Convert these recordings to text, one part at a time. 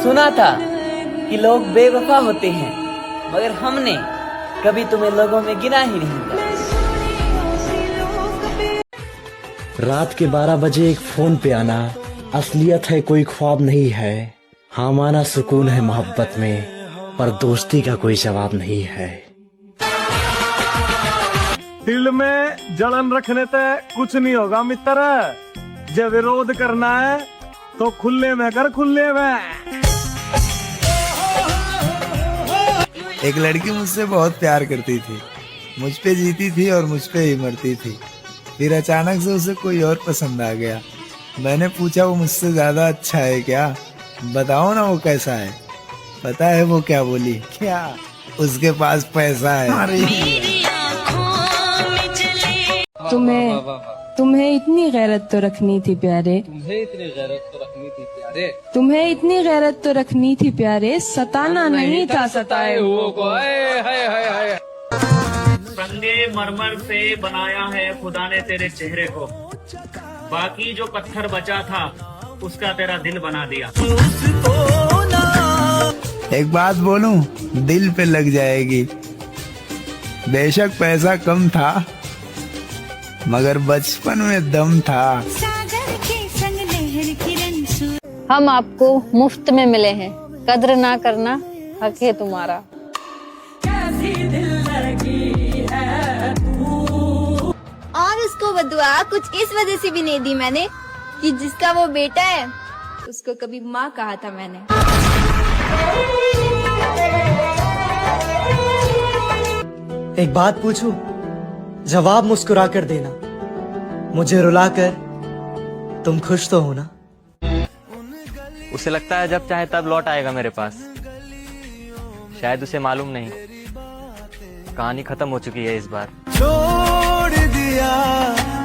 सुना था कि लोग बेवफा होते हैं, मगर हमने कभी तुम्हें लोगों में गिना ही नहीं। रात के 12 बजे एक फोन पे आना असलियत है, कोई ख्वाब नहीं है। हाँ माना सुकून है मोहब्बत में, पर दोस्ती का कोई जवाब नहीं है। दिल में जलन रखने से कुछ नहीं होगा मित्र, जब विरोध करना है तो खुले में कर, खुले में। एक लड़की मुझसे बहुत प्यार करती थी, मुझ पे जीती थी और मुझ पे ही मरती थी। फिर अचानक से उसे कोई और पसंद आ गया। मैंने पूछा वो मुझसे ज्यादा अच्छा है क्या, बताओ ना वो कैसा है। पता है वो क्या बोली? क्या? उसके पास पैसा है। तुम्हें इतनी गैरत तो रखनी थी प्यारे, तुम्हें इतनी गैरत तो रखनी थी प्यारे, सताना नहीं था सताए हुओं को। संगे मरमर से बनाया है खुदा ने तेरे चेहरे को, बाकी जो पत्थर बचा था उसका तेरा दिल बना दिया। एक बात बोलूं, दिल पे लग जाएगी। बेशक पैसा कम था, मगर बचपन में दम था। हम आपको मुफ्त में मिले हैं, कद्र ना करना हक है तुम्हारा। और उसको बदुआ कुछ इस वजह से भी नहीं दी मैंने कि जिसका वो बेटा है उसको कभी माँ कहा था मैंने। एक बात पूछूं, जवाब मुस्कुरा कर देना। मुझे रुलाकर तुम खुश तो हो ना? उसे लगता है जब चाहे तब लौट आएगा मेरे पास। शायद उसे मालूम नहीं, कहानी खत्म हो चुकी है इस बार। छोड़ दिया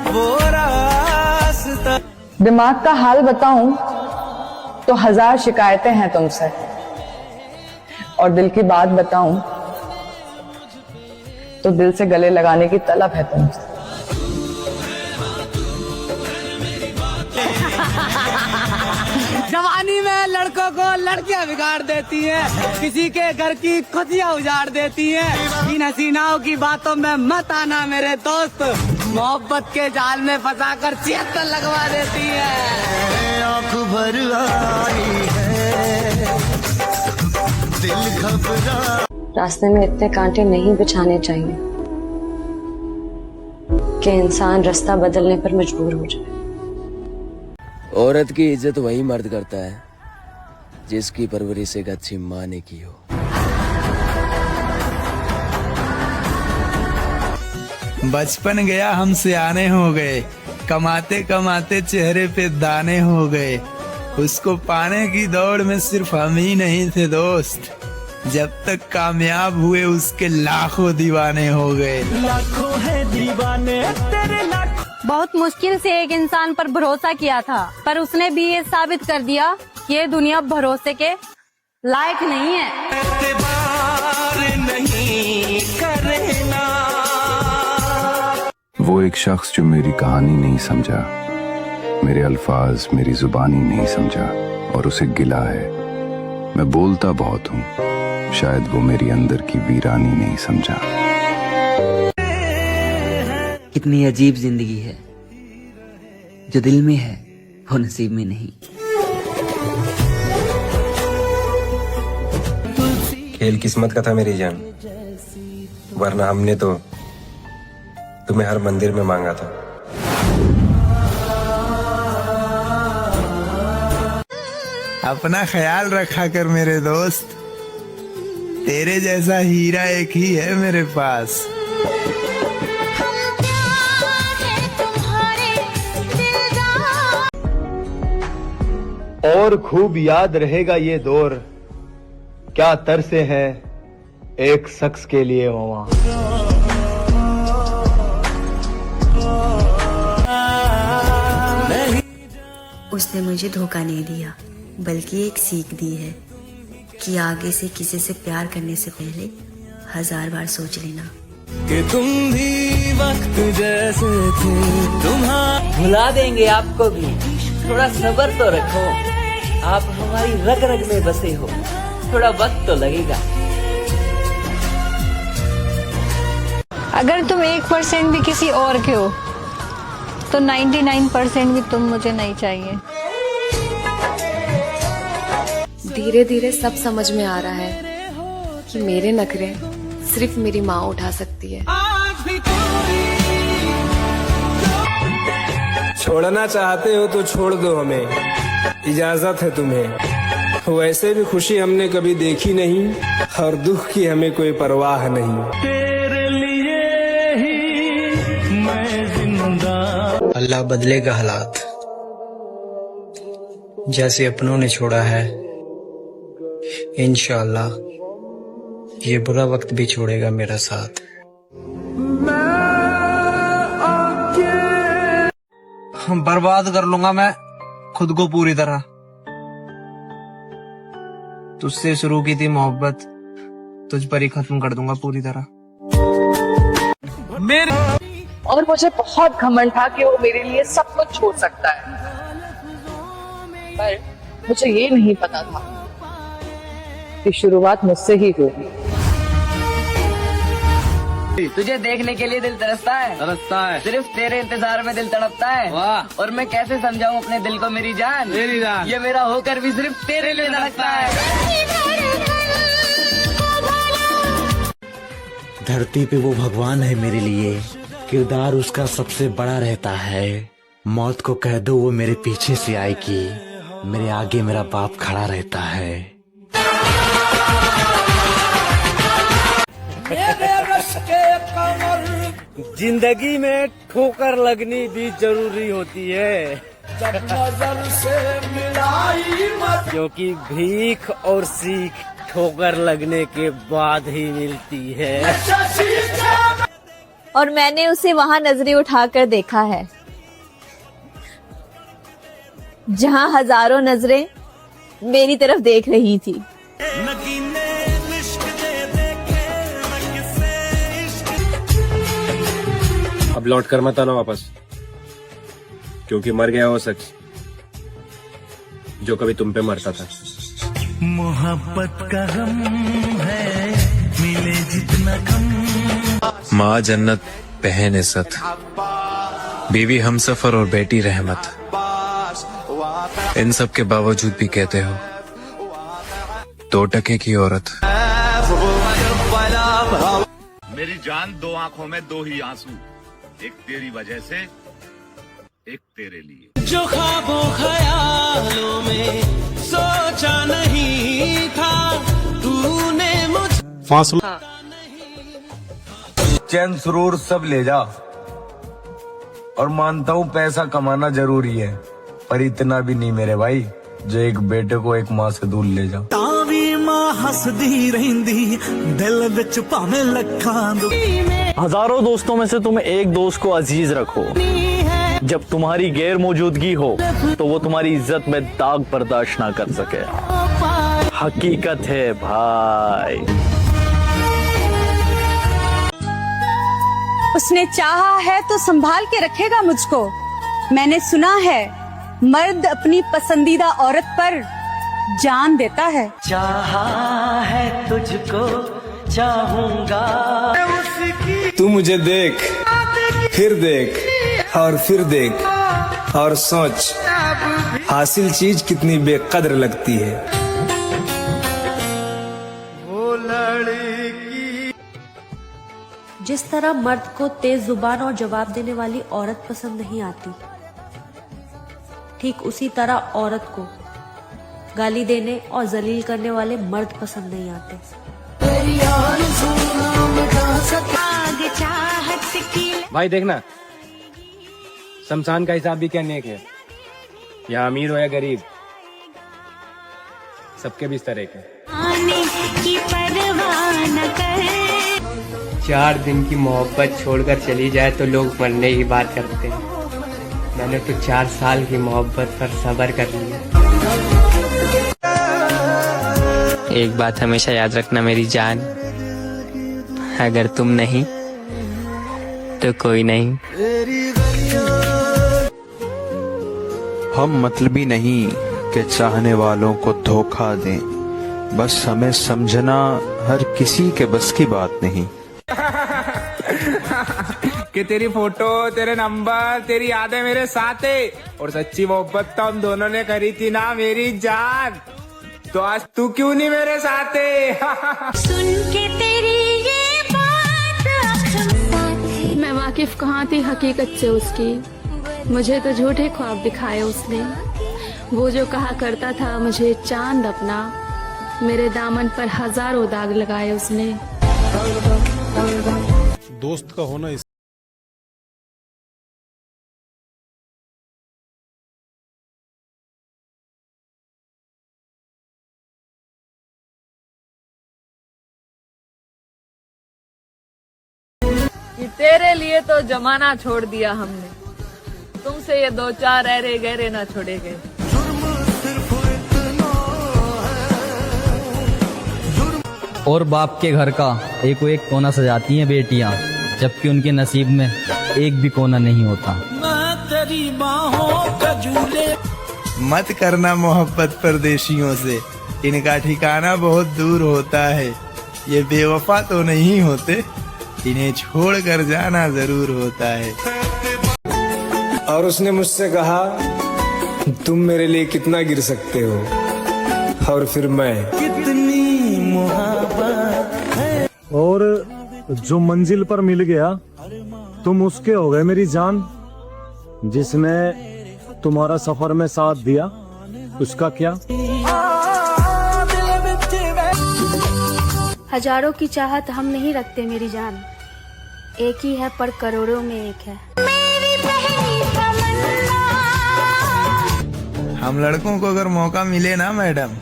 वो रास्ता। दिमाग का हाल बताऊं तो 1000 शिकायतें हैं तुमसे, और दिल की बात बताऊं तो दिल से गले लगाने की तलब है तुमसे। जवानी में लड़कों को लड़कियां बिगाड़ देती हैं, किसी के घर की खुशियां उजाड़ देती हैं। इन हसीनाओं की बातों में मत आना मेरे दोस्त, मोहब्बत के जाल में फंसाकर 76 लगवा देती है। आँख भर आई है, दिल घबरा। रास्ते में इतने कांटे नहीं बिछाने चाहिए कि इंसान रास्ता बदलने पर मजबूर हो जाए। औरत की इज्जत वही मर्द करता है जिसकी परवरिश एक अच्छी माँ ने की हो। बचपन गया हम सियाने हो गए, कमाते कमाते चेहरे पे दाने हो गए। उसको पाने की दौड़ में सिर्फ हम ही नहीं थे दोस्त, जब तक कामयाब हुए उसके लाखों दीवाने हो गए। लाखों है दीवाने तेरे लाखों। बहुत मुश्किल से एक इंसान पर भरोसा किया था, पर उसने भी ये साबित कर दिया कि ये दुनिया भरोसे के लायक नहीं है। नहीं करना। वो एक शख्स जो मेरी कहानी नहीं समझा, मेरे अल्फाज मेरी जुबानी नहीं समझा, और उसे गिला है। मैं बोलता बहुत हूँ, शायद वो मेरी अंदर की वीरानी नहीं समझा। कितनी अजीब जिंदगी है, जो दिल में है वो नसीब में नहीं। खेल किस्मत का था मेरी जान, वरना हमने तो तुम्हें हर मंदिर में मांगा था। अपना ख्याल रखा कर मेरे दोस्त, तेरे जैसा हीरा एक ही है मेरे पास। और खूब याद रहेगा ये दौर, क्या तरसे हैं एक शख्स के लिए वहाँ। उसने मुझे धोखा नहीं दिया, बल्कि एक सीख दी है कि आगे से किसी से प्यार करने से पहले 1000 बार सोच लेना कि तुम भी वक्त जैसे थे। भुला देंगे आपको भी, थोड़ा सब्र तो रखो। आप हमारी रग रग में बसे हो, थोड़ा वक्त तो लगेगा। अगर तुम 1% भी किसी और के हो तो 99% भी तुम मुझे नहीं चाहिए। धीरे धीरे सब समझ में आ रहा है कि मेरे नखरे सिर्फ मेरी माँ उठा सकती है। छोड़ना चाहते हो तो छोड़ दो हमें, इजाजत है तुम्हें। वैसे भी खुशी हमने कभी देखी नहीं और दुख की हमें कोई परवाह नहीं। तेरे लिए ही मैं जिंदा। अल्लाह बदलेगा हालात, जैसे अपनों ने छोड़ा है इंशाअल्लाह ये बुरा वक्त भी छोड़ेगा मेरा साथ। बर्बाद कर लूंगा मैं खुद को पूरी तरह। तुझसे शुरू की थी मोहब्बत, तुझ पर ही खत्म कर दूंगा पूरी तरह। और मुझे बहुत घमंड था कि वो मेरे लिए सब कुछ छोड़ सकता है, पर मुझे ये नहीं पता था कि शुरुआत मुझसे ही होगी। तुझे देखने के लिए दिल तरसता है, सिर्फ तेरे इंतजार में दिल तड़पता है। वाह। और मैं कैसे समझाऊं अपने दिल को मेरी जान, ये मेरा होकर भी सिर्फ तेरे लिए धड़कता है। धरती पे वो भगवान है मेरे लिए, किरदार उसका सबसे बड़ा रहता है। मौत को कह दो वो मेरे पीछे से आएगी, मेरे आगे मेरा बाप खड़ा रहता है। जिंदगी में ठोकर लगनी भी जरूरी होती है, जब नजर से मिलाई मत, क्योंकि भीख और सीख ठोकर लगने के बाद ही मिलती है। और मैंने उसे वहां नजरें उठाकर देखा है जहां हजारों नजरें मेरी तरफ देख रही थी। अब लौट कर मत आना वापस, क्योंकि मर गया वो शख्स जो कभी तुम पे मरता था। मोहब्बत का गम है मिले जितना कम। माँ जन्नत, बहन इज्जत, बीवी हमसफर और बेटी रहमत, इन सब के बावजूद भी कहते हो 2 टके की औरत। मेरी जान 2 आंखों में 2 ही आंसू, एक तेरी वजह से, एक तेरे लिए। जो ख्वाबों ख्यालों में सोचा नहीं था तूने मुझे। फासला चैन सुरूर सब ले जा, और मानता हूँ पैसा कमाना जरूरी है, पर इतना भी नहीं मेरे भाई जो एक बेटे को एक माँ से दूर ले जा। तावी माँ हंसदी रहंदी दिल विच भावें लखां दुख। हजारों दोस्तों में से तुम एक दोस्त को अजीज रखो। जब तुम्हारी गैर मौजूदगी हो तो वो तुम्हारी इज्जत में दाग बर्दाश्त ना कर सके। हकीकत है भाई। उसने चाहा है तो संभाल के रखेगा मुझको। मैंने सुना है मर्द अपनी पसंदीदा औरत पर जान देता है। चाहा है तुझको चाहूंगा। तू मुझे देख, फिर देख और फिर देख और सोच, हासिल चीज कितनी बेकद्र लगती है। वो लड़की जिस तरह मर्द को तेज जुबान और जवाब देने वाली औरत पसंद नहीं आती, ठीक उसी तरह औरत को गाली देने और जलील करने वाले मर्द पसंद नहीं आते। भाई देखना, शमशान का हिसाब भी क्या नेक है, या अमीर हो या गरीब, सबके बिस्तर एक है। 4 दिन की मोहब्बत छोड़कर चली जाए तो लोग मरने की बात करते हैं। मैंने तो 4 साल की मोहब्बत पर सब्र कर लिया। एक बात हमेशा याद रखना मेरी जान, अगर तुम नहीं तो कोई नहीं। हम मतलबी नहीं, के चाहने वालों को धोखा दें, बस हमें समझना हर किसी के बस की बात नहीं। कि तेरी फोटो, तेरे नंबर, तेरी यादें मेरे साथ है, और सच्ची मोहब्बत तो हम दोनों ने करी थी ना मेरी जान, तो आज तू क्यों नहीं मेरे साथ है? सुन के तेरी ये बात मैं वाकिफ कहाँ थी हकीकत से उसकी, मुझे तो झूठे ख्वाब दिखाए उसने। वो जो कहा करता था मुझे चांद अपना, मेरे दामन पर हजारों दाग लगाए उसने। दोस्त का होना इस कि तेरे लिए तो जमाना छोड़ दिया हमने, तुमसे ये दो चार ऐरे गहरे ना छोड़े गए। और बाप के घर का एक कोना सजाती हैं बेटियां, जबकि उनके नसीब में एक भी कोना नहीं होता। मत करना मोहब्बत परदेशियों से, इनका ठिकाना बहुत दूर होता है। ये बेवफा तो नहीं होते, इन्हें छोड़ कर जाना जरूर होता है। और उसने मुझसे कहा, तुम मेरे लिए कितना गिर सकते हो, और फिर मैं और जो मंजिल पर मिल गया तुम उसके हो गए मेरी जान। जिसने तुम्हारा सफर में साथ दिया उसका क्या। हजारों की चाहत हम नहीं रखते मेरी जान, एक ही है पर करोड़ों में एक है। हम लड़कों को अगर मौका मिले ना मैडम,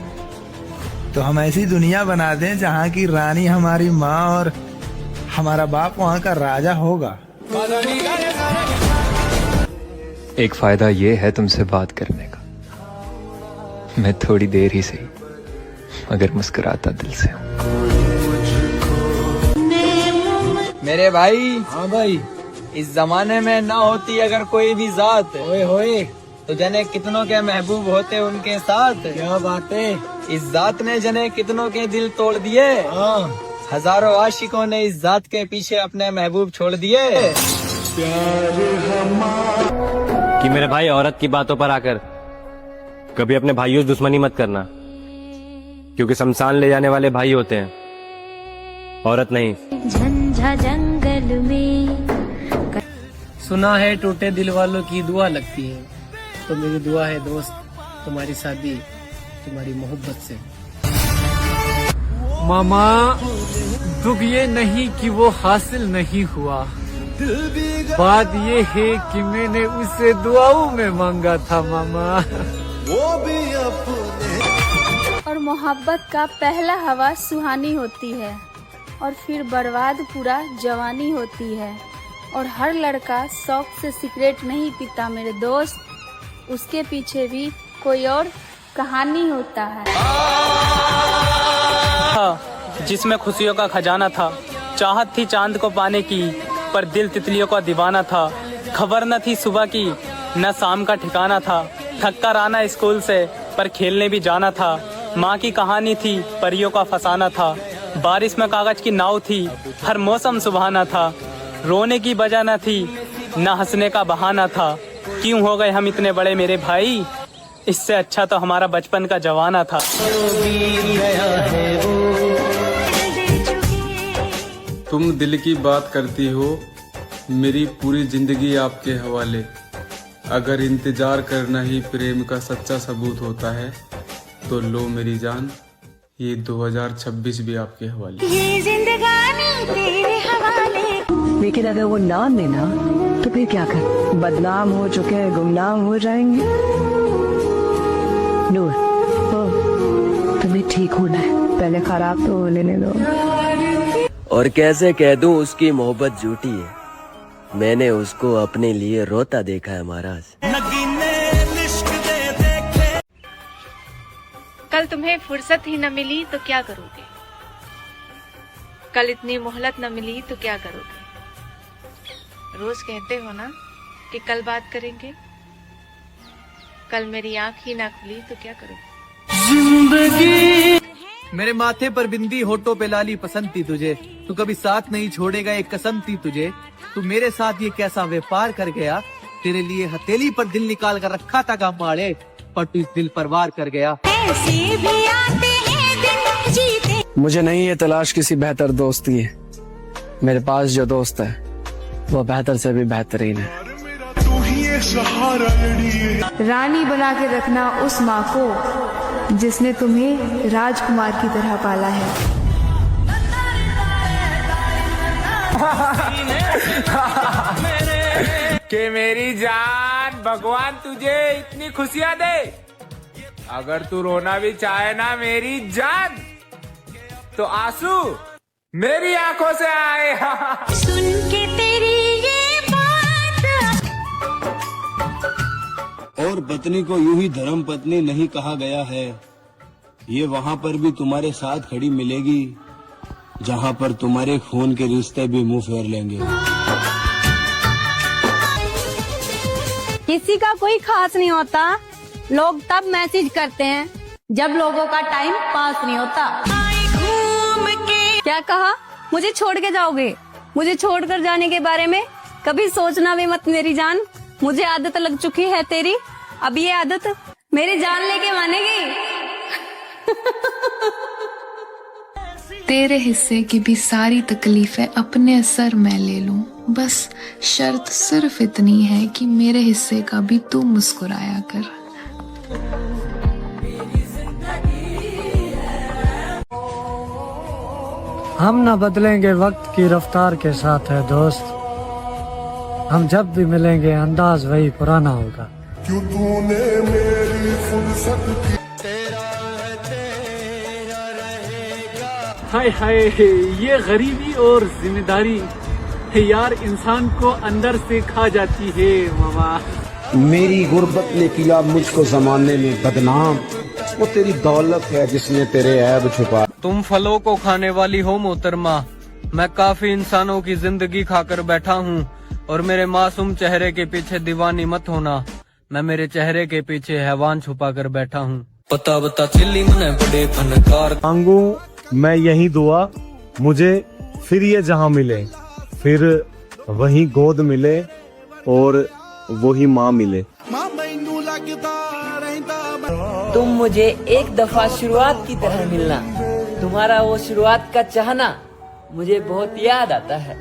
तो हम ऐसी दुनिया बना दें जहाँ की रानी हमारी माँ और हमारा बाप वहाँ का राजा होगा। एक फायदा ये है तुमसे बात करने का, मैं थोड़ी देर ही सही मगर मुस्कुराता दिल से हूँ। मेरे भाई, हाँ भाई, इस जमाने में ना होती अगर कोई भी जात, ओए होए, तो जने कितनों के महबूब होते उनके साथ। क्या बात है। इस जात ने जने कितनों के दिल तोड़ दिए, हजारों आशिकों ने इस जात के पीछे अपने महबूब छोड़ दिए। कि मेरे भाई औरत की बातों पर आकर कभी अपने भाइयों से दुश्मनी मत करना, क्योंकि शमशान ले जाने वाले भाई होते हैं, औरत नहीं। झंझा जंगल में सुना है टूटे दिल वालों की दुआ लगती है, तो मेरी दुआ है दोस्त, तुम्हारी शादी तुम्हारी मोहब्बत से। मामा, दुख ये नहीं कि वो हासिल नहीं हुआ, बात ये है कि मैंने उसे दुआओं में मांगा था मामा। और मोहब्बत का पहला हवा सुहानी होती है, और फिर बर्बाद पूरा जवानी होती है। और हर लड़का शौक से सिगरेट नहीं पीता मेरे दोस्त, उसके पीछे भी कोई और कहानी होता है। जिसमें खुशियों का खजाना था, चाहत थी चांद को पाने की, पर दिल तितलियों का दीवाना था। खबर न थी सुबह की, न शाम का ठिकाना था। थक कर आना स्कूल से, पर खेलने भी जाना था। माँ की कहानी थी, परियों का फसाना था। बारिश में कागज की नाव थी, हर मौसम सुहाना था। रोने की वजह न थी, न हंसने का बहाना था। क्यों हो गए हम इतने बड़े मेरे भाई, इससे अच्छा तो हमारा बचपन का जवाना था। तुम दिल की बात करती हो, मेरी पूरी जिंदगी आपके हवाले। अगर इंतजार करना ही प्रेम का सच्चा सबूत होता है, तो लो मेरी जान, ये 2026 भी आपके हवाले। ये जिंदगानी तेरे हवाले। लेकिन अगर वो ना लेना तो फिर क्या कर, बदनाम हो चुके गुमनाम हो जाएंगे। नूर, तुम्हें ठीक होना है, पहले खराब तो लेने दो। और कैसे कह दूं उसकी मोहब्बत झूठी है, मैंने उसको अपने लिए रोता देखा है महाराज। कल तुम्हें फुर्सत ही न मिली तो क्या करोगे, कल इतनी मोहलत न मिली तो क्या करोगे। रोज कहते हो ना कि कल बात करेंगे, कल मेरी आँख ही ना खुली तो क्या करूँ? मेरे माथे पर बिंदी, होठों पे लाली, पसंद थी तुझे, तू कभी साथ नहीं छोड़ेगा, एक कसम थी तुझे। तू मेरे साथ ये कैसा व्यापार कर गया, तेरे लिए हथेली पर दिल निकाल कर रखा था गमाड़े, पर तू इस दिल पर वार कर गया। मुझे नहीं है तलाश किसी बेहतर दोस्त की, मेरे पास जो दोस्त है वो बेहतर से भी बेहतरीन है। रानी बना के रखना उस माँ को जिसने तुम्हें राजकुमार की तरह पाला है। कि मेरी जान, भगवान तुझे इतनी खुशियाँ दे। अगर तू रोना भी चाहे ना मेरी जान, तो आंसू मेरी आंखों से आए। सुन के तेरी ये बात। और पत्नी को यूं ही धर्म पत्नी नहीं कहा गया है, ये वहाँ पर भी तुम्हारे साथ खड़ी मिलेगी जहाँ पर तुम्हारे खून के रिश्ते भी मुंह फेर लेंगे। किसी का कोई खास नहीं होता, लोग तब मैसेज करते हैं जब लोगों का टाइम पास नहीं होता। क्या कहा? मुझे छोड़ के जाओगे? मुझे छोड़कर जाने के बारे में कभी सोचना भी मत मेरी जान। मुझे आदत लग चुकी है तेरी, अब ये आदत मेरी जान लेके मानेगी। तेरे हिस्से की भी सारी तकलीफें अपने सर मैं ले लूं, बस शर्त सिर्फ इतनी है कि मेरे हिस्से का भी तू मुस्कुराया कर। हम न बदलेंगे वक्त की रफ्तार के साथ है दोस्त, हम जब भी मिलेंगे अंदाज वही पुराना होगा। क्यों तूने मेरी फुर्सत की हाय हाय, ये गरीबी और जिम्मेदारी यार इंसान को अंदर से खा जाती है मामा। मेरी गुर्बत ने किया मुझको जमाने में बदनाम, वो तेरी दौलत है जिसने तेरे ऐब छुपा। तुम फलों को खाने वाली हो मोहतरमा, मैं काफी इंसानों की जिंदगी खाकर बैठा हूँ, और मेरे मासूम चेहरे के पीछे दीवानी मत होना, मैं मेरे चेहरे के पीछे हैवान छुपा कर बैठा हूँ। पता बता चिल्ली मने बड़े फनकार मांगू मैं यही दुआ, मुझे फिर ये जहां मिले, फिर वही गोद मिले और वही माँ मिले। तुम मुझे एक दफा शुरुआत की तरह मिलना, तुम्हारा वो शुरुआत का चाहना मुझे बहुत याद आता है।